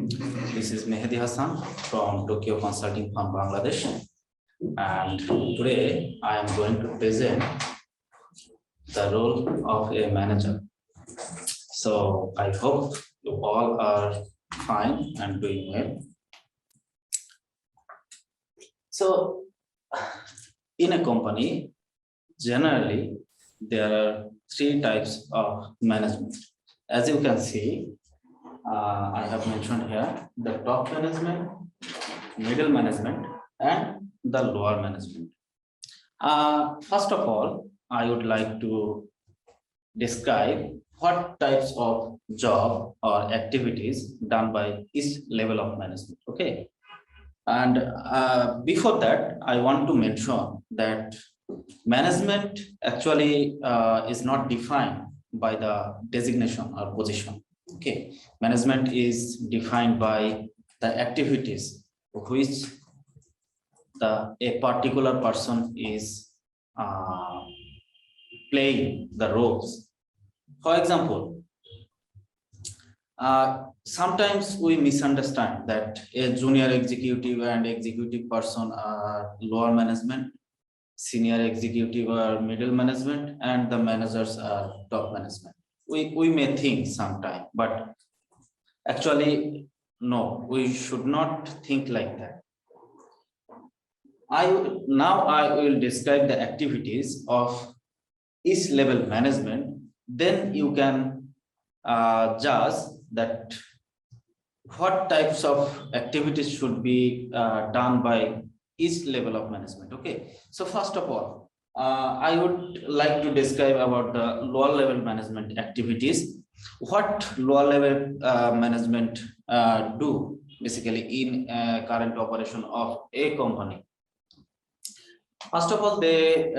This is Mehedi Hasan from Tokyo Consulting Firm Bangladesh, and today I am going to present the role of a manager. So I hope you all are fine and doing well. So in a company, generally there are three types of management. As you can see, I have mentioned here the top management, middle management, and the lower management. First of all, I would like to describe what types of job or activities done by each level of management. Okay, and before that, I want to mention that management actually is not defined by the designation or position. Okay, management is defined by the activities which a particular person is playing the roles. For example, sometimes we misunderstand that a junior executive and executive person are lower management, senior executive are middle management, and the managers are top management. We may think sometime, but actually, no, we should not think like that. Now I will describe the activities of each level management. Then you can judge that what types of activities should be done by each level of management. Okay, so first of all, I would like to describe about the lower level management activities. What lower level management do basically in current operation of a company. First of all, they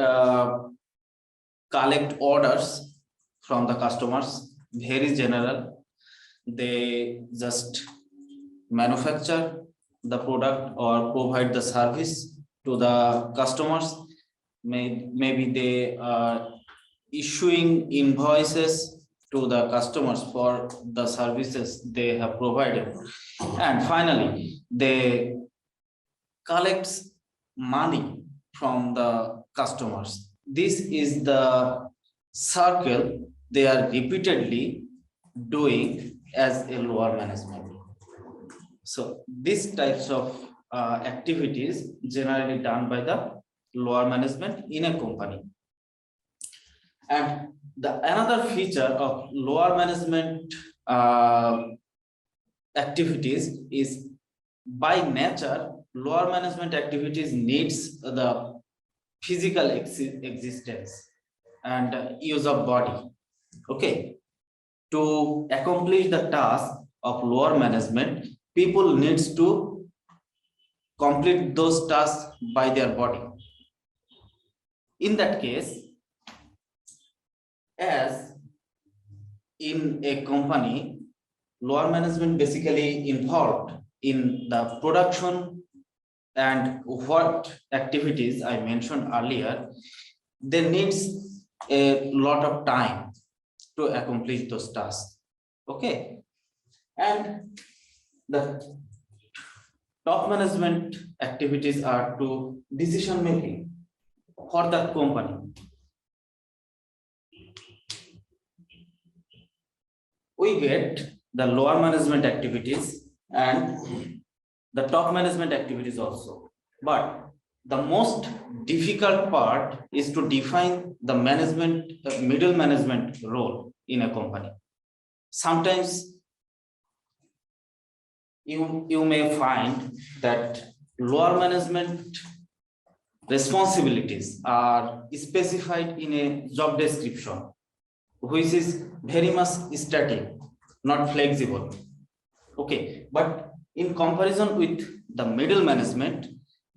collect orders from the customers, very general. They just manufacture the product or provide the service to the customers. Maybe they are issuing invoices to the customers for the services they have provided. And finally, they collect money from the customers. This is the circle they are repeatedly doing as a lower management. So these types of activities generally done by the lower management in a company. And another feature of lower management activities is, by nature, lower management activities needs the physical existence and use of body. Okay, to accomplish the task of lower management, people needs to complete those tasks by their body. In that case, as in a company, lower management basically involved in the production and what activities I mentioned earlier, they needs a lot of time to accomplish those tasks. Okay, and the top management activities are to decision making for the company. We get the lower management activities and the top management activities also, but the most difficult part is to define the management, middle management role in a company. Sometimes you may find that lower management responsibilities are specified in a job description, which is very much static, not flexible. Okay, but in comparison with the middle management,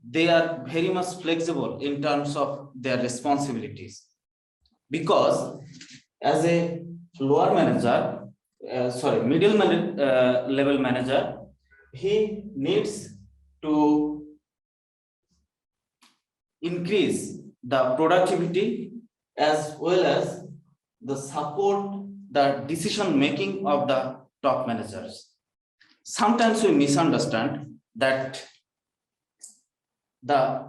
they are very much flexible in terms of their responsibilities, because as a lower manager, middle level manager, he needs to increase the productivity as well as the support the decision making of the top managers. sometimes we misunderstand that the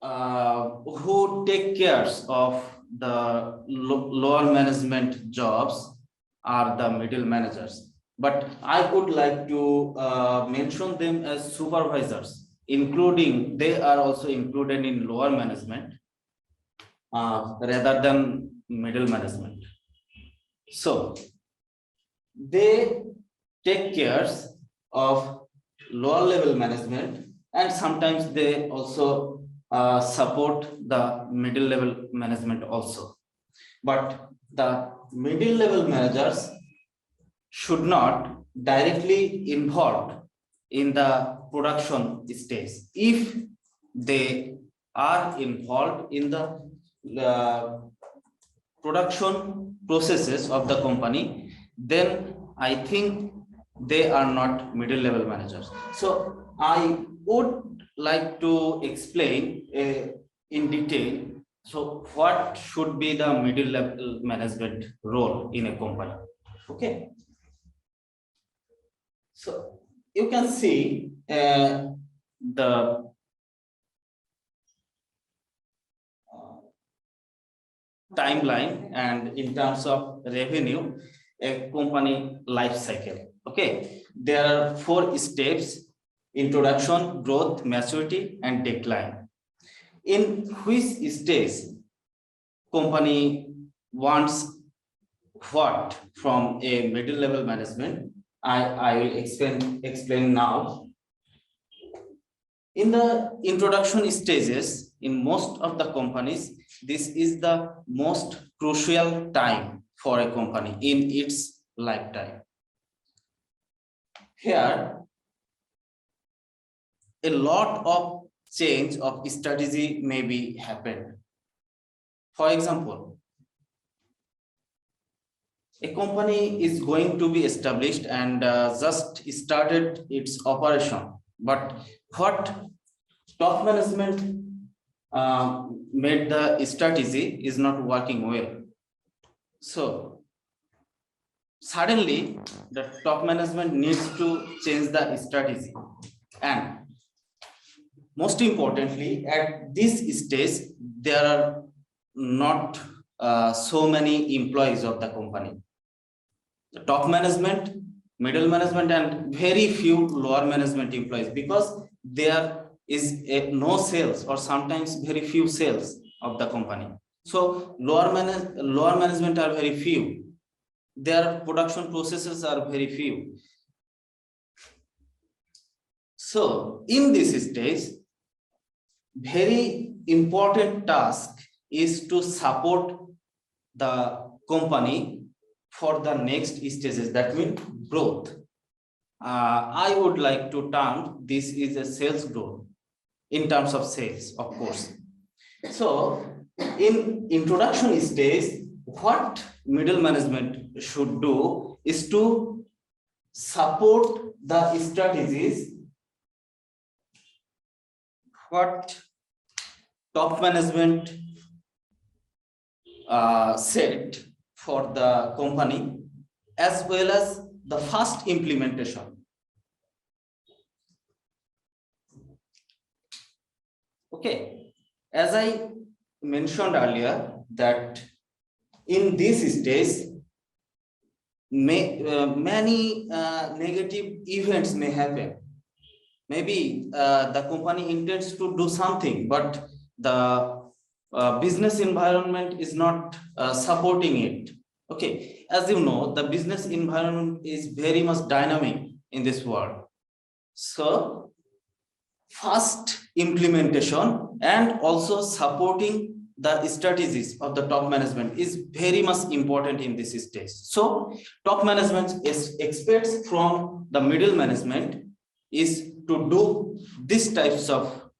who take cares of the lower management jobs are the middle managers, but I would like to mention them as supervisors, including they are also included in lower management rather than middle management. So they take cares of lower level management, and sometimes they also support the middle level management also. But the middle level managers should not directly involved in the production stage. If they are involved in the production processes of the company, then I think they are not middle level managers. So I would like to explain in detail. So what should be the middle level management role in a company? Okay. So you can see the timeline and in terms of revenue, a company life cycle. Okay, there are 4 steps: introduction, growth, maturity, and decline. In which stage company wants what from a middle level management, I will explain now. In the introduction stages, in most of the companies, this is the most crucial time for a company in its lifetime. Here, a lot of change of strategy may be happened. For example, a company is going to be established and just started its operation, but what top management made the strategy is not working well. So suddenly the top management needs to change the strategy, and most importantly, at this stage there are not so many employees of the company. The top management, middle management, and very few lower management employees, because there is no sales or sometimes very few sales of the company. So lower management are very few. Their production processes are very few. So in this stage, very important task is to support the company for the next stages, that means growth. I would like to term this is a sales growth in terms of sales, of course. So in introduction stage, what middle management should do is to support the strategies what top management set for the company, as well as the first implementation. Okay, as I mentioned earlier, that in this stage, many negative events may happen. Maybe the company intends to do something, but the business environment is not supporting it. Okay, as you know, the business environment is very much dynamic in this world. So fast implementation and also supporting the strategies of the top management is very much important in this stage. So top management expects from the middle management is to do these types of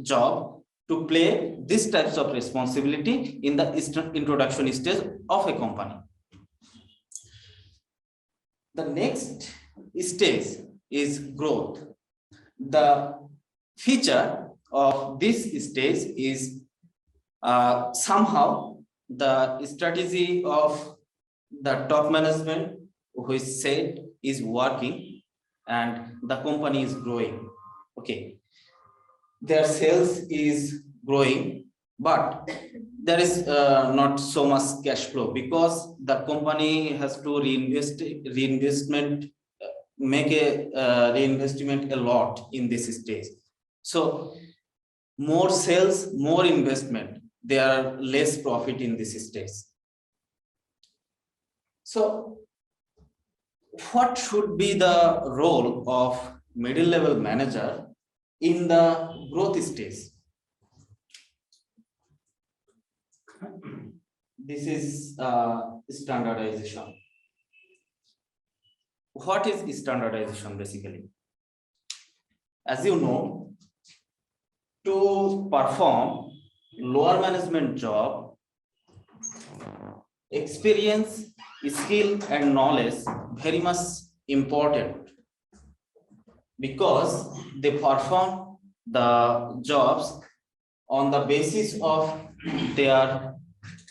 job, to play these types of responsibility in the introduction stage of a company. The next stage is growth. The feature of this stage is somehow the strategy of the top management which said is working and the company is growing. Okay, their sales is growing, but there is not so much cash flow because the company has to make a reinvestment a lot in this stage. So more sales, more investment, there are less profit in this stage. So what should be the role of middle level manager in the growth stage? This is standardization. What is standardization basically? As you know, to perform lower management job, experience, skill and knowledge very much important because they perform the jobs on the basis of their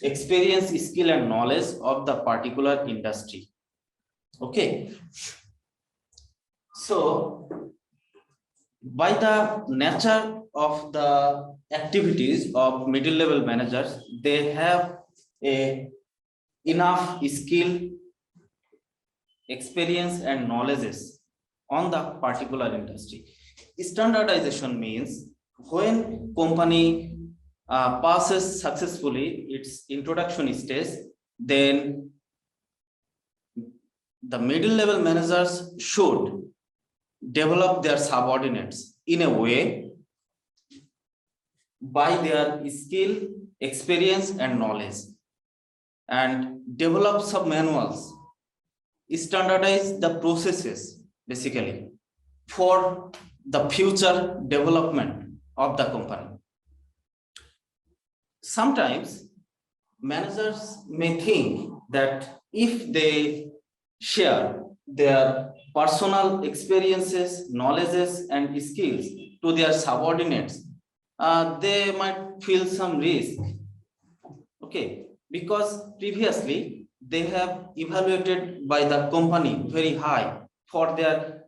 experience, skill and knowledge of the particular industry. Okay, so by the nature of the activities of middle level managers, they have enough skill, experience and knowledges on the particular industry. Standardization means when company passes successfully its introduction stage, then the middle level managers should develop their subordinates in a way by their skill, experience and knowledge, and develop some manuals, standardize the processes basically for the future development of the company. Sometimes managers may think that if they share their personal experiences, knowledges and skills to their subordinates, they might feel some risk. Okay, because previously they have evaluated by the company very high for their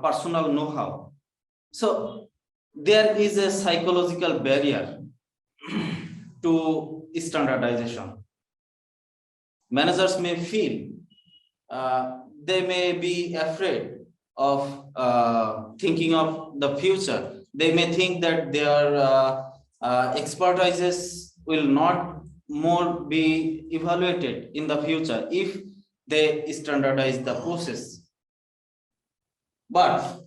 personal know-how. So there is a psychological barrier to standardization. Managers may feel they may be afraid of thinking of the future. They may think that their expertises will not more be evaluated in the future if they standardize the process. But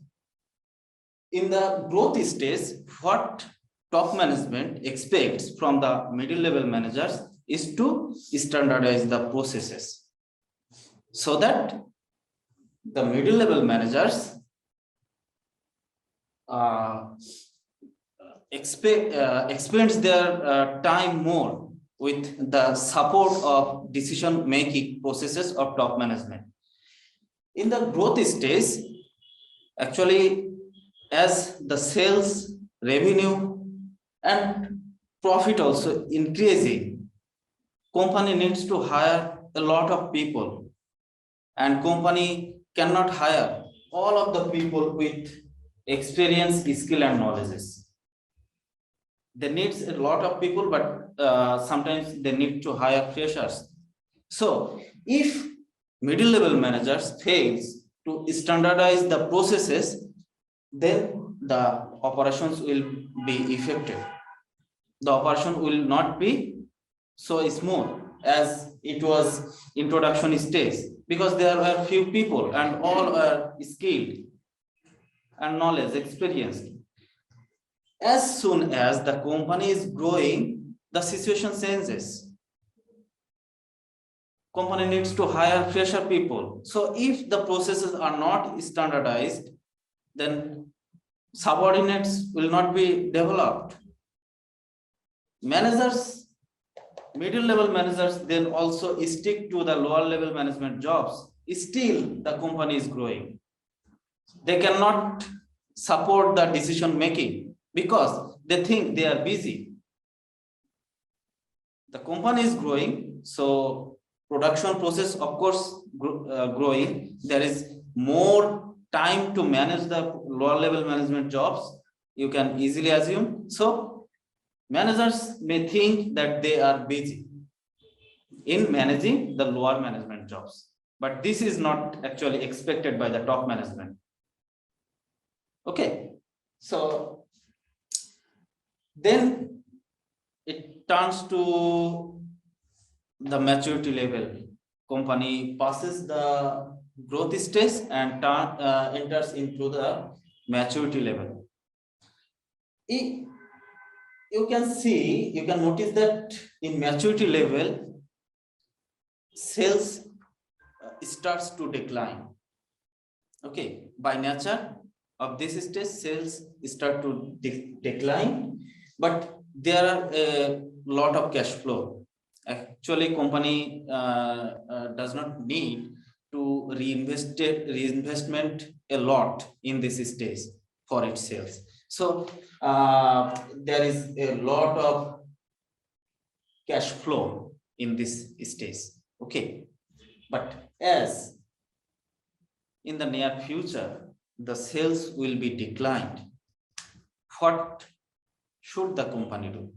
in the growth stage, what top management expects from the middle level managers is to standardize the processes so that the middle level managers expends their time more with the support of decision making processes of top management. In the growth stage, actually, as the sales, revenue and profit also increasing, company needs to hire a lot of people, and company cannot hire all of the people with experience, skill and knowledges. They need a lot of people, but sometimes they need to hire freshers. So if middle level managers fails to standardize the processes, then the operations will be effective. The operation will not be so smooth as it was introduction stage, because there were few people and all are skilled and knowledge experienced. As soon as the company is growing, the situation changes. Company needs to hire fresher people. So if the processes are not standardized, then subordinates will not be developed. Managers, middle level managers, then also stick to the lower level management jobs. Still, the company is growing. They cannot support the decision making because they think they are busy. The company is growing, so production process, of course, growing, there is more time to manage the lower level management jobs. You can easily assume. So managers may think that they are busy in managing the lower management jobs, but this is not actually expected by the top management. Okay, so then it turns to the maturity level. Company passes the growth stage and enters into the maturity level. You can notice that in maturity level, sales starts to decline. Okay, by nature of this stage, sales start to decline, but there are a lot of cash flow. Actually, company does not need to reinvestment a lot in this stage for its sales. So there is a lot of cash flow in this stage. Okay, but as in the near future, the sales will be declined. What should the company do?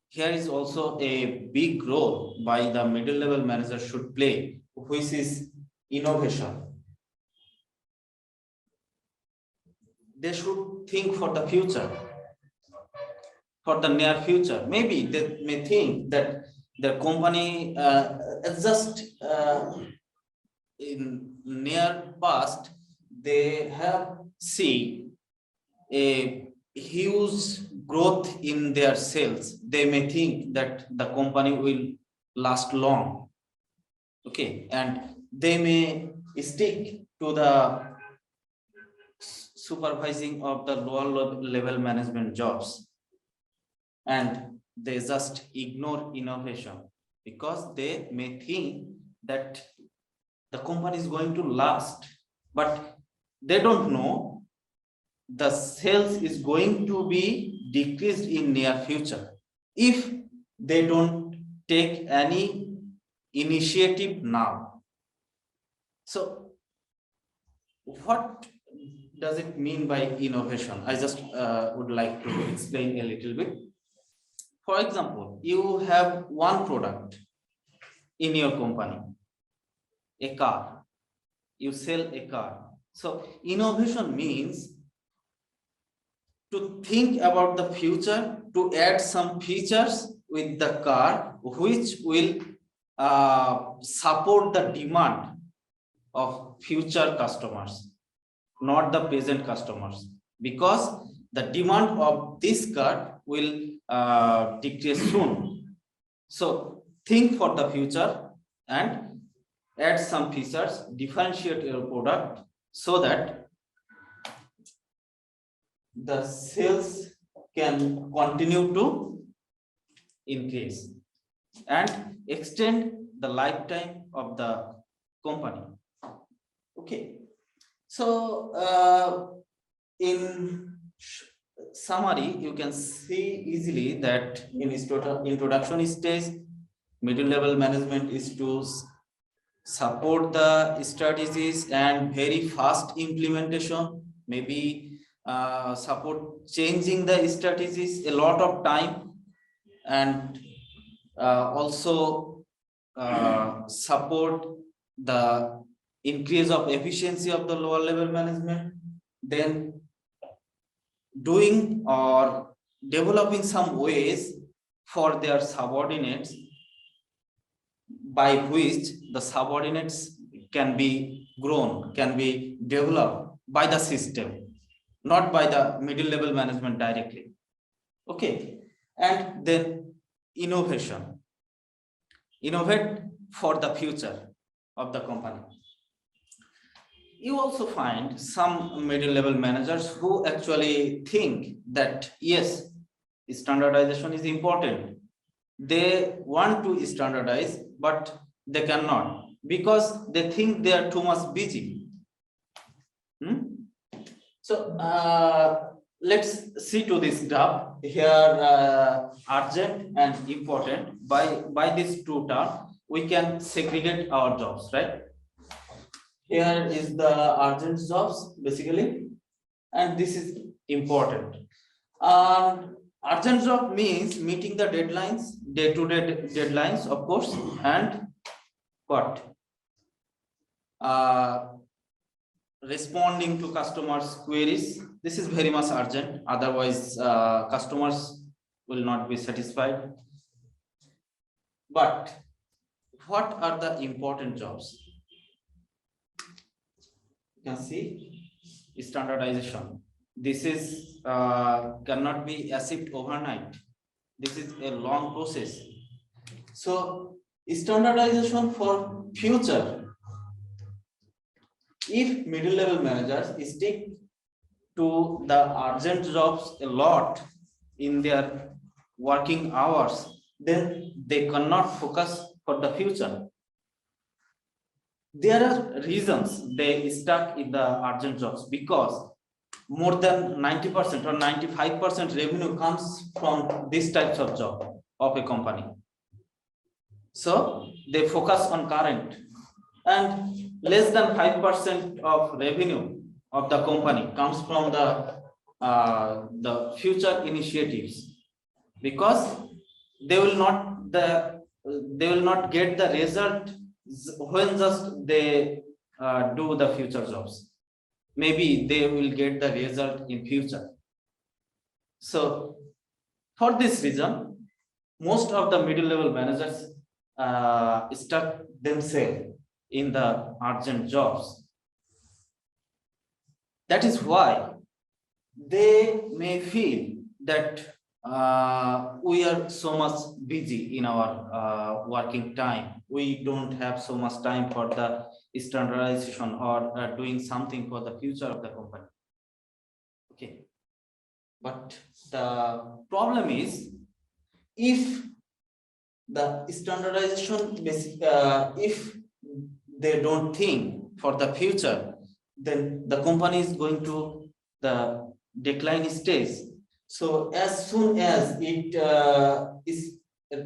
Here is also a big role by the middle level manager should play, which is innovation. They should think for the future, for the near future. Maybe they may think that the company just in near past, they have seen a huge growth in their sales. They may think that the company will last long. Okay, and they may stick to the supervising of the lower level management jobs, and they just ignore innovation because they may think that the company is going to last, but they don't know the sales is going to be decreased in near future if they don't take any initiative now. So what does it mean by innovation? I just would like to explain a little bit. For example, you have one product in your company, a car. You sell a car. So innovation means to think about the future, to add some features with the car which will support the demand of future customers, not the present customers, because the demand of this car will decrease soon. So think for the future and add some features, differentiate your product so that the sales can continue to increase and extend the lifetime of the company. Okay, so in summary, you can see easily that in introduction stage, middle level management is to support the strategies and very fast implementation, maybe support changing the strategies a lot of time, and also support the increase of efficiency of the lower level management, then doing or developing some ways for their subordinates by which the subordinates can be grown, can be developed by the system, not by the middle level management directly. Okay, and then innovate for the future of the company. You also find some middle level managers who actually think that yes, standardization is important. They want to standardize, but they cannot because they think they are too much busy. So let's see to this graph here. Urgent and important, by these two terms we can segregate our jobs, right? Here is the urgent jobs basically, and this is important. Urgent job means meeting the deadlines, day-to-day deadlines, of course, and what, responding to customers queries. This is very much urgent, otherwise customers will not be satisfied. But what are the important jobs? You can see standardization. This is cannot be achieved overnight. This is a long process. So standardization for future, if middle level managers stick to the urgent jobs a lot in their working hours, then they cannot focus for the future. There are reasons they stuck in the urgent jobs, because more than 90% or 95% revenue comes from these types of job of a company. So they focus on current, and less than 5% of revenue of the company comes from the future initiatives, because they will not get the result when just they do the future jobs. Maybe they will get the result in future. So for this reason, most of the middle level managers stuck themselves in the urgent jobs. That is why they may feel that we are so much busy in our working time. We don't have so much time for the standardization or doing something for the future of the company. Okay, but the problem is, if the standardization if they don't think for the future, then the company is going to the decline stage. So as soon as it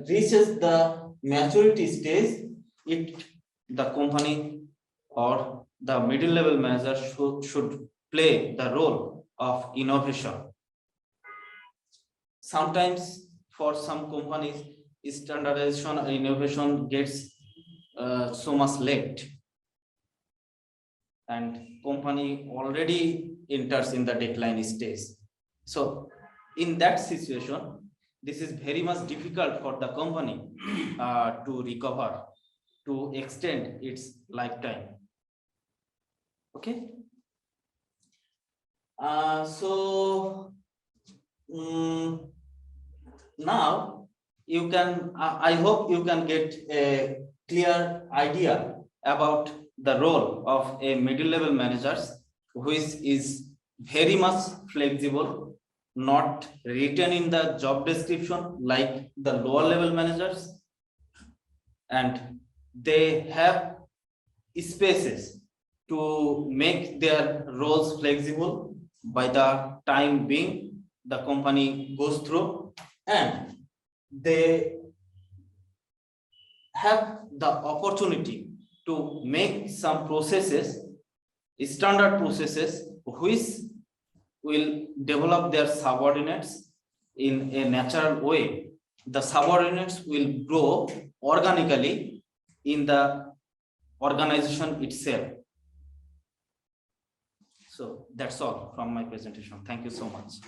reaches the maturity stage, the company or the middle level manager should play the role of innovation. Sometimes for some companies, standardization and innovation gets so much late, and company already enters in the decline stage. So in that situation, this is very much difficult for the company to recover, to extend its lifetime. Okay. Now you can, I hope you can get a clear idea about the role of a middle level managers, which is very much flexible, not written in the job description like the lower level managers, and they have spaces to make their roles flexible by the time being the company goes through, and they have the opportunity to make some processes, standard processes, which will develop their subordinates in a natural way. The subordinates will grow organically in the organization itself. So that's all from my presentation. Thank you so much.